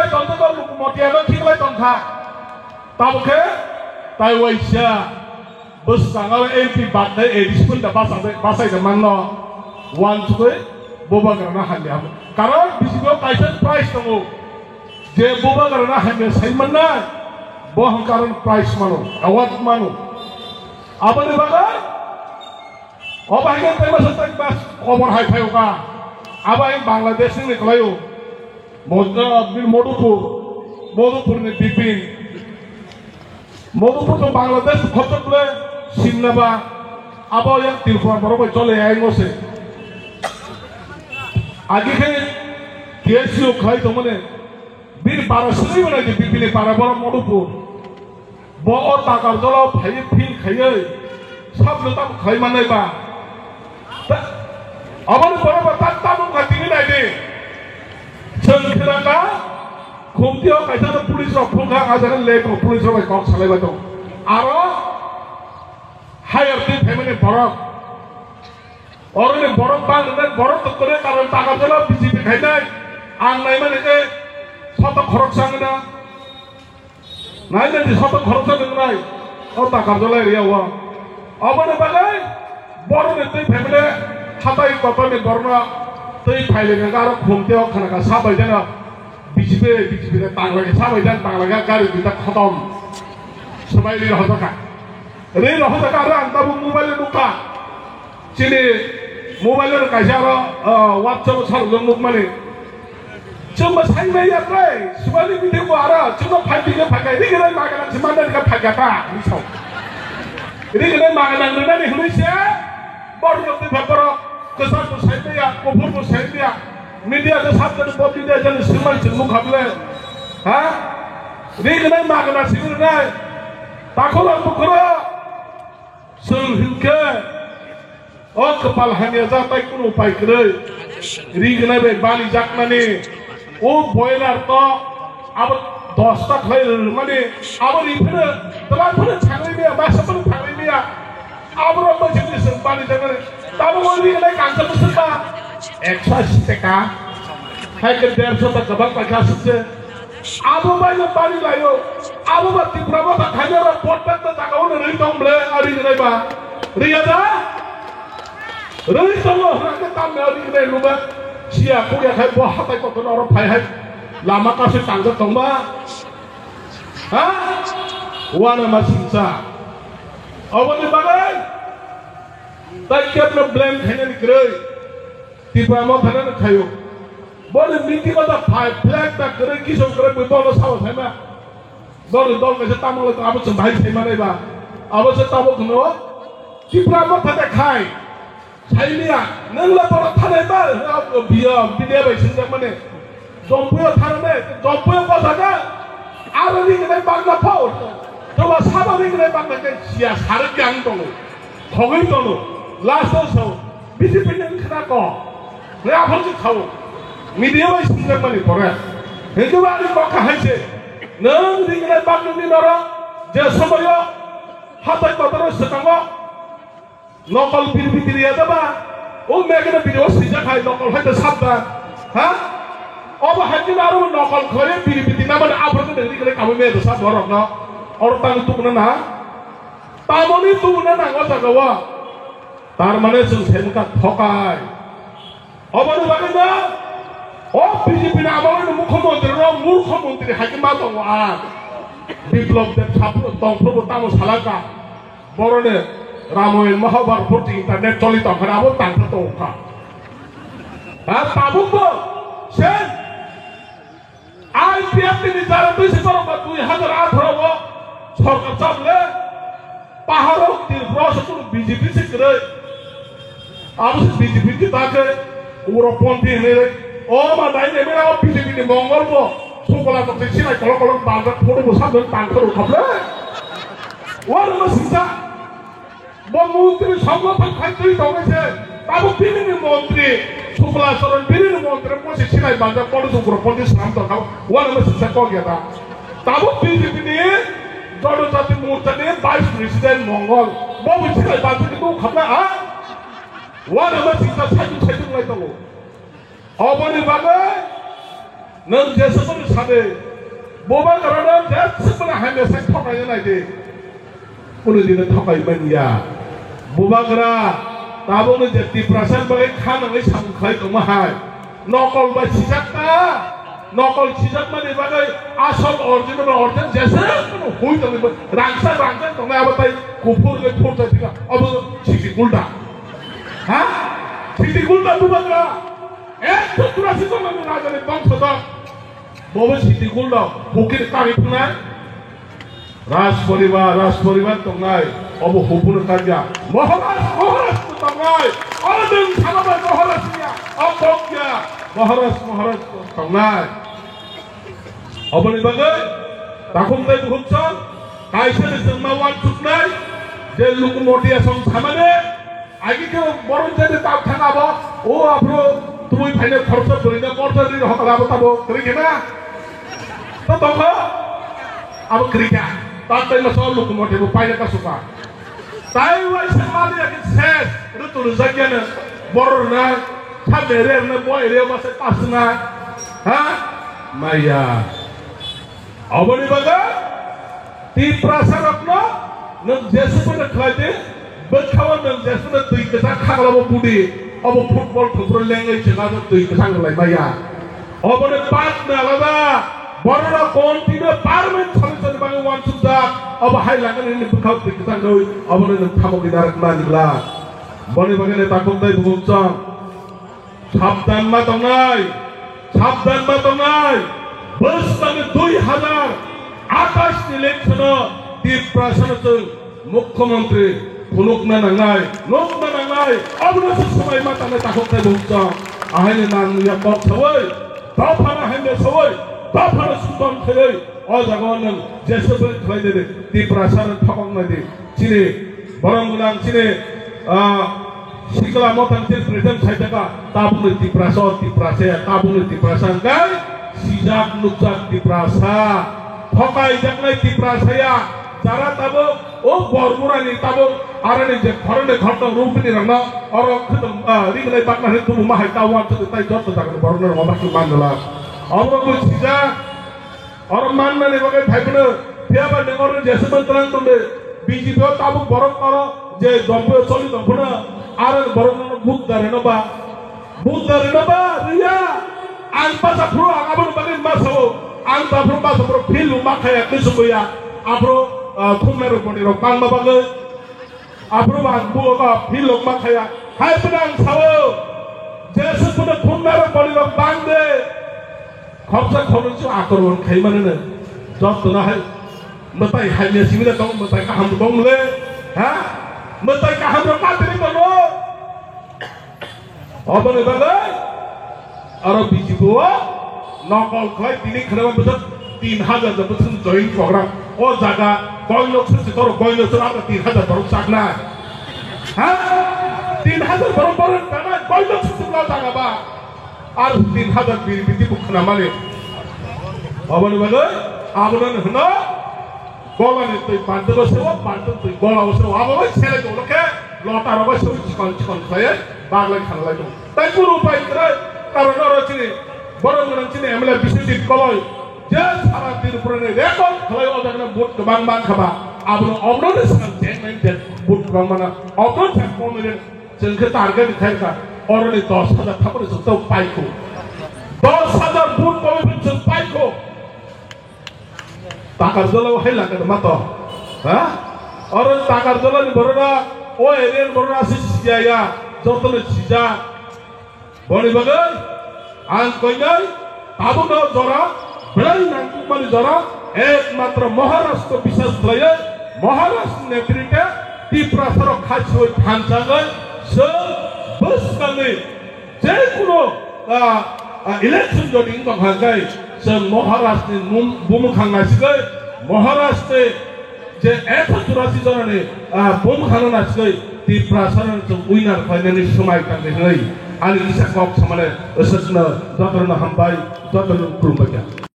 Khiklai tonton kau lupa motia kau khiklai tonka. Tahu ke? Tai waisya. Bus tanggal MP batnya edis pun dapat pasai zaman no. One tuh boba karena hanya. Karena di sini kaisa price tunggu. Je boba karena hanya saya mana. Bohong karena price mano. Awat mano. Apa ni bagai? Apa yang tema sesuatu bas komor high five ka? Apa yang Bangladesh ni kalau Modupur ni Bipin. Modupur tu Bangladesh khotol boleh Simnaba. Apa yang Tripura baru boleh ayah ngose. Agi ke KSU khai tu mana? Bir para suri mana je Bipin para baru Modupur. Bawa takar jala khai pin khai. Sab letak khai mana ba? Apa ni baru tak tahu katini lagi. Cengkeraka, kumtiau kaisa polis rok pungka ajaran leko polis rok kau salai batu. Aro, higher di family borok. Orang ni borok bang, dan borok tu kena kalau takkan jalan BJP kena, anai mana ke, satu korok sangna, naik nanti satu korok sangna, oh takkan jalan dia wah. Apa ni bagai, borok ni tu family, hatai kota ni borok. Tapi pilih negara kumtiau karena sahabat jana BJP tang lagi sahabat jana tang lagi kari kita khatam sebagai ini rahota kan ini rahota kan tahu mobile luka cili mobile kaisara WhatsApp sarung nuk mana cuma saya bayar leh sebagai video ara cuma pakai ini kena makanan semanda dengan pakai apa misal ini kena makanan mana nih Indonesia baru nanti berapa kesan tu saya dia, kubur tu saya dia, media tu sabda tu media jadi semua jenuh kabel, ha? Ini kena makan nasi ni, takulah bukra, selhingga, oh kepala hanya zatai kuno pai kere, ini kena balik jakna ni, oh boiler to, abad dostak lagi mana, abad ini telah pun cangri dia, masa pun cangri dia, abad apa jenis balik jakna. Tahu orang ni kena kantor besar, eksa seteka, hai kerja besar tak pakai sesuatu. Abu banyak balik layu, abu bati berapa tak hanya orang potret tak kau nak ritong bela hari ni ba, riada, ritong orang kita hari ni lupa, siapa yang hai buah hatai kau kena orang hai lama kasih tangga tongba, ha, wana masih sah, awak ni bagai. Tak kira problem hanya ni kerja, tiba mau thana nak kayu. Boleh miti kata flag tak kerja kisah kerja betul sahaja sama. Boleh macam tamu le abu sembahai sama ni ba. Abu setamu kena, tiba mau thana kai. Saya lihat, nenglah orang thana ba, biar baik senjata mana. Jompuyo thana ni, jompuyo kau saja. Ada ni kena bangga pau. Coba sahaja ni kena bangga ke sias harga tolu, thogoi tolu. Last also, BJP ni kena kau, lepas tu kau, media ni senjata mana korang. Itu baru kau kahai je, neng ni kena bangga ni orang, jadi semua hatai kau terus setengah, nokal pilih dia tu bah, oh mereka ni pilih sejak hari nokal hari tu sabda, ha? Apa hari ni baru nokal kau ni pilih nama ni apa tu ni kena kami ni tu sabda orang na, orang tang tu kena na, tamu ni tu kena na kau cakap wah. তার মানে সেনকা ঠকায় অবনে বাগিনা ও বিজেপি না আমার মুখ্যমন্ত্রী হাকিমা দङ আর বিপ্লব দেব ছাত্র দংপ্রভু তামো সালাকা বরনে রামায়ণ মহাভারত পড়তে ইন্টারনেট চলিত ওখানে আবার তান্ত্র দংকা আর তাবুক সে আইপিএফ তিনি যারা বেশি বড় 2018 সরকার চাপলে পাহাড় ত্রিপুরা বিজেপি শিখরে Abis BJP kita ke urut ponti ni, oh mana ini mereka BJP ni Mongol bo, sekolah tak sih nak kalau bangga pun besar dan tangkar ukaplah. Orang masih sah, menteri semua pakai tu itu aja. Tapi pilih ni menteri, sekolah seorang pilih ni menteri pun sih nak bangga pun urut ponti seram tu kau, orang masih sah kau kita. Tapi BJP ni, kalau jadi murtad ni vice president Mongol, mau sih nak bangga itu ukaplah ah. Wah, nama kita satu lagi tahu. Apa ni bagai? nâng जेसेबां सादे बबा गारानो जेसेबां हामेसा थकायनो नायदे कुनुदिनो थकायमोनया बबा गारा दाबोनो जे तिप्रासान बागै खानाङै सामखाय दंमाहाय नकल बा सिजाकता नकल सिजाक माने बागै आसल अरिजिनल जेसेबां हुइ दंबो रांसा दंनाय आबाथाय गुफुर फुरता थिगा अब सिटि गुल्डा हा सिटि गुल्डा बबा गारा एक तुरासि दंनाय राजानि बंशदा बबे सिटि गुल्डा फुकिर कारिफुनाय राज परिवार दंनाय अब हुपुनो कारिया महाराज दंनाय अदों सालाबाय महाराजनिया अबकिया महाराज दंनाय अबनि बागै दाखुमनाय बुहुमसन कायसेनि जोंमा वान चुकनाय जे लुकुमटिया सं सामाने आगिके बरनजेनि ताब थानाबो ओ आप्रो तुमुय फाइने खर्च बरिना मर्जानि हकलाबो ताबो करिकेना तो दंगा अब करिका तातै मसो लुकुमटिबो पाइने का सुका ताइ वाइ समादि आके सेस रुतुल जागियानो बरना थाबेरेरनो बयरे मासे तासना हा माया अबनि बागा ती प्रासारत्न नों जेसेबां खालायदे बोखावा नों जेसेबां दै गोजा खागलाबो बुदि अब फुटबल थुफ्रो लेङै जेगाबो दै गोजा गलाय माया अबनि पात नालाबा बरना कन्टिन्यू पार्मेन्ट सलिसन बागै वान सुदा अब हाय लागन नि बोखाव दै गोजा गय अबनि नों थामगि दारक मानिला बनि बागै ताकुमदै बुगुमचं साबधान मा दंनाय बोसोरनि 2028 इलेक्शन तिप्रासानजों मुख्यमंत्री फुलुकना नांनाय अबनोसो समय मातानो ताकुमदै बुगुमचं आहायनि नांनिया बक्सवै दफाना हायने सवै दफाना सुदन खै अ जागाव नों जेसेबां खालायदे तिप्रासान थकंनायदे चिनि बरंगुनां चिनि सिकला मोतांचे प्रेजेंट साइटका ताबुनो तिप्रासा ताबुनो तिप्रासान गाय सिजाक नुकजाक तिप्रासा थकाय जाकनाय तिप्रासाया जारा ताबो ओ बरमुरानि ताबो आरानि जे घरने घट रूपनि रंना और खदम रिगलाय बाकनानि तुमु माहाय तावान तो ताइ जत जागन बरनो रमाखि मानला अबरबो सिजा और माननानि बगे भाइबनो फेयाबा नेगरनि जेसेबां त्रां दंदे बीजेपी ताबो बरक कर जे दम्बे चलि दंफना आरो बरनो बुद्धारेनबा रिया आं पासा फ्रो आगाबो बागै मासो आं दाफ्रो मासो फिलु माखाया किसुया आफ्रो खुमनारो बनिरो बांमा बागै आफ्रो बागबो फिलु माखाया हायपनां सावो जेसेबो खुमनारो बनिरो बांदे खबसा खनसो आक्रमण खायमाननो जतना हाय मताय हायने सिमिदा दं मताय काहाम दंले हा मताय काहाम कातरि बनो अबने बागै आरो बिजिबो नकल खाय दिनै खराबा बोथोर 3000 बोथोर जइन प्रग्राम ओ जागा गयलक्ष से तोर गयलक्ष आरो 3000 बरक सागना हा 3000 बरक दाना गयलक्ष से ला जागाबा आरो 3000 बिति बुखना माने अबने बागै आबनन हनो गलानि तै पान्दो सेव पान्दो तै गलाव सेव आबो सेले दलके लटा रबा सेव चिकन खाय बागलाय खानलाय दं ताइ कुनु उपाय करे कारण रचिनि बरंगनां चिनि एमएलए बिसिजित कलय जे सारा तिरपुरनि रेकर्ड खालाय अजागना बुट गोबां खाबा आबनो अबनो सान जेंनाय जे बुट गोबां माना अबनो थाखोनि जोंखौ टारगेट खायका अरनि 10000 थाबरे जों पाइखौ 10000 बुट कबे जों पाइखौ ताकार जलाव हाय लागोन मातो हा और ताकार जलानि बरना ओ एरियन बरना सिसिया जतले सिजा बनि बागै आं कइनाय ताबुनो जरा बेलाय नांगुमानि जरा एकमात्र महाराष्ट्र विशेष लये महाराष्ट्र नेतृत्व तिप्रासार खासिय थानसाङै जों बोसकानि जे कुनो इलेक्शन जडिं दंहांगाय जों महाराष्ट्रनि बुमखांनासिगै महाराष्ट्र जे 184 जननि बुमखांनासिगै तिप्रासार जों उइनार फाइनालनि समाय थांनानै आनि इसाक समाने अससनो जतरनो हामबाय जतरनो खुलुमबाय